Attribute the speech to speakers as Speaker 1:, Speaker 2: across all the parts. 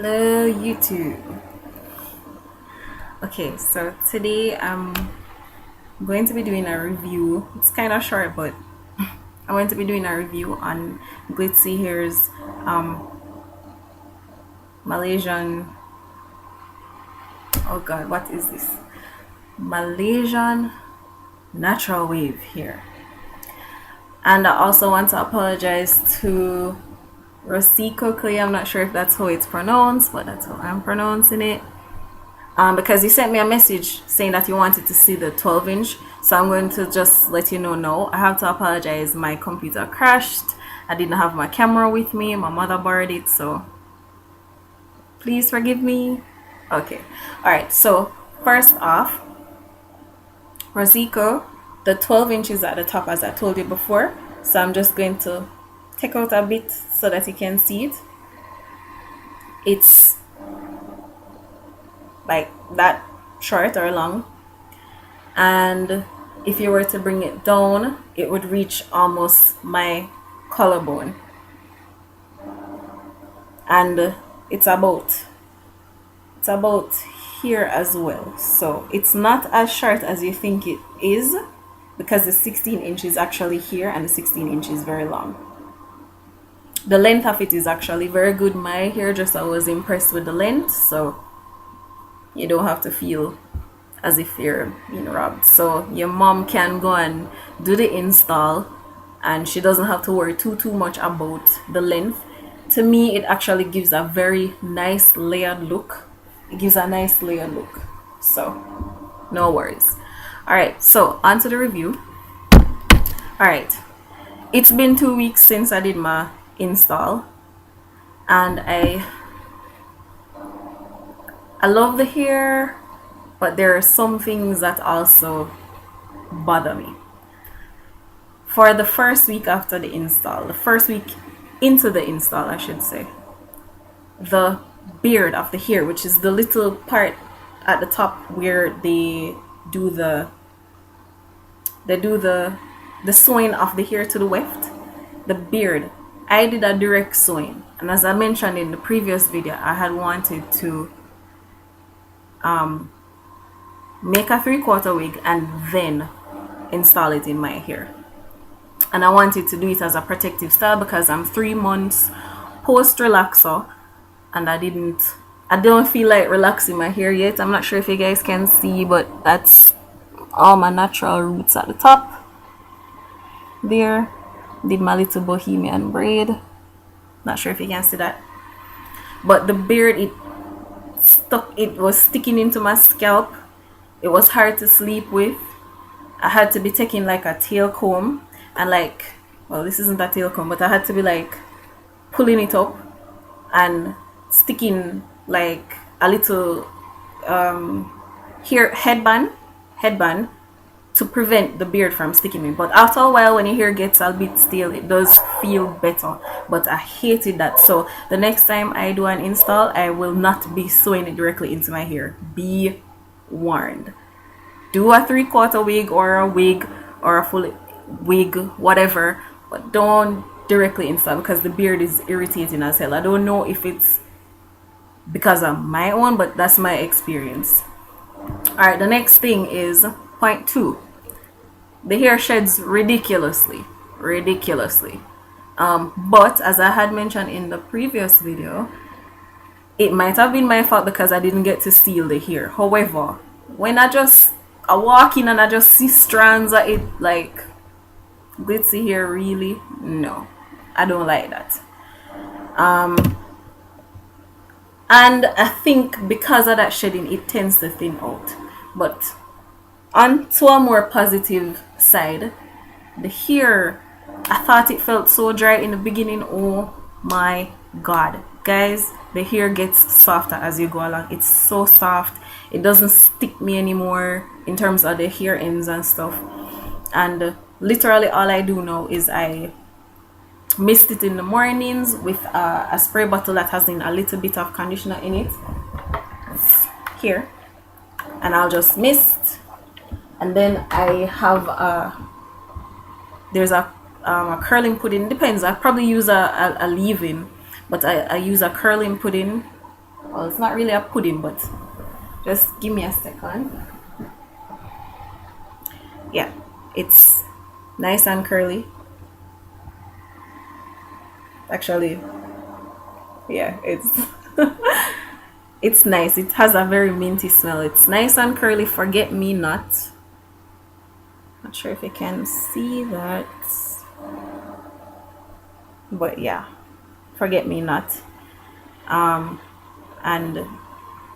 Speaker 1: Hello YouTube. Okay, so today I'm going to be doing a review. It's kind of short, but I'm going to be doing a review on Glitzzy hair's Malaysian, oh god, what is this? Malaysian Natural Wave here. And I also want to apologize to Rosico Clay. I'm not sure if that's how it's pronounced, but that's how I'm pronouncing it. Because you sent me a message saying that you wanted to see the 12-inch, so I'm going to just let you know now. I have to apologize. My computer crashed. I didn't have my camera with me. My mother borrowed it, so please forgive me. Okay. Alright, so first off, Rosico, the 12 inches at the top, as I told you before. So I'm just going to take out a bit so that you can see it. It's like that short or long, and if you were to bring it down, it would reach almost my collarbone, and it's about here as well. So it's not as short as you think it is, because the 16 inch is actually here and the 16 inch is very long. The length of it is actually very good. My hairdresser was impressed with the length, so you don't have to feel as if you're being robbed. So your mom can go and do the install, and she doesn't have to worry too much about the length. To me, it actually gives a very nice layered look. It gives a nice layered look, so no worries. All right, so on to the review. All right, it's been 2 weeks since I did my install, and I love the hair, but there are some things that also bother me. For the first week after the install, the first week into the install, I should say, the beard of the hair, which is the little part at the top where they do the sewing of the hair to the weft, the beard, I did a direct sewing. And as I mentioned in the previous video, I had wanted to make a 3/4 wig and then install it in my hair, and I wanted to do it as a protective style because I'm 3 months post relaxer, and I don't feel like relaxing my hair yet. I'm not sure if you guys can see, but that's all my natural roots at the top there. Did my little bohemian braid. Not sure if you can see that, but the beard, it was sticking into my scalp. It was hard to sleep with. I had to be taking like a tail comb and well, this isn't a tail comb, but I had to be like pulling it up and sticking like a little hair headband to prevent the beard from sticking in. But after a while, when your hair gets a bit stale, it does feel better, but I hated that. So the next time I do an install, I will not be sewing it directly into my hair. Be warned. Do a 3/4 wig or a wig or a full wig, whatever, but don't directly install, because the beard is irritating as hell. I don't know if it's because of my own, but that's my experience. All right, the next thing is point 2. The hair sheds ridiculously. But as I had mentioned in the previous video, it might have been my fault because I didn't get to seal the hair. However, when I walk in and I just see strands of it, like glitzy hair, really, no, I don't like that. And I think because of that shedding, it tends to thin out. But on to a more positive side, the hair, I thought it felt so dry in the beginning. Oh my god, guys, the hair gets softer as you go along. It's so soft. It doesn't stick me anymore in terms of the hair ends and stuff. And literally all I do now is I mist it in the mornings with a spray bottle that has a little bit of conditioner in it. It's here, and I'll just mist. And then I have there's a curling pudding. Depends. I probably use a leave-in, but I use a curling pudding Well, it's not really a pudding, but just give me a second. Yeah, it's nice and curly. Actually, yeah, it's it's nice. It has a very minty smell. It's nice and curly. Forget me not. Not sure if you can see that, but yeah, forget me not. And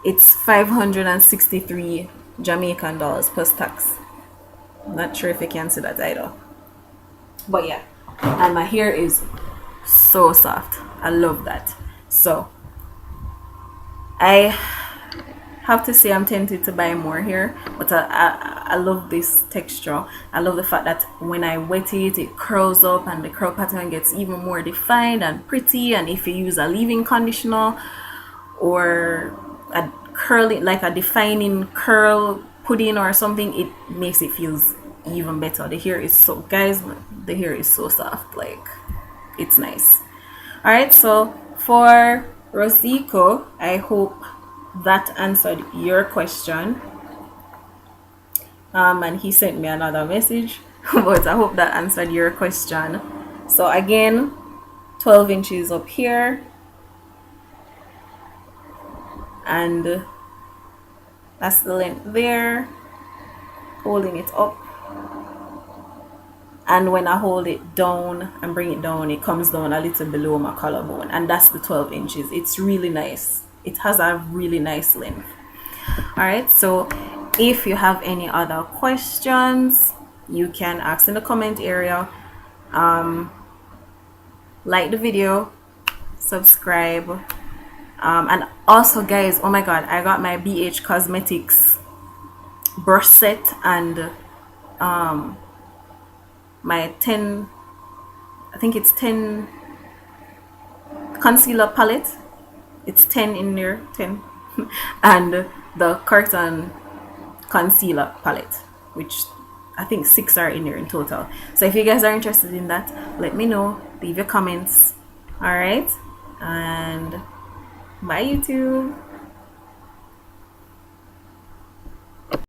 Speaker 1: it's 563 Jamaican dollars plus tax. Not sure if you can see that either, but yeah. And my hair is so soft. I love that. So I have to say I'm tempted to buy more here, but I love this texture. I love the fact that when I wet it, it curls up and the curl pattern gets even more defined and pretty. And if you use a leave-in conditioner or a curling, like a defining curl pudding or something, it makes it feels even better. The hair is so, guys, the hair is so soft, like it's nice. All right, so for Rosico, I hope that answered your question. And he sent me another message, but I hope that answered your question. So again, 12 inches up here, and that's the length there, holding it up. And when I hold it down and bring it down, it comes down a little below my collarbone, and that's the 12 inches. It's really nice. It has a really nice length. All right, so if you have any other questions, you can ask in the comment area. Like the video, subscribe, and also guys, oh my god, I got my BH Cosmetics brush set and my 10, I think it's 10 concealer palette. It's 10 in there, 10 and the curtain concealer palette, which I think 6 are in there in total. So if you guys are interested in that, let me know, leave your comments. All right, and bye YouTube.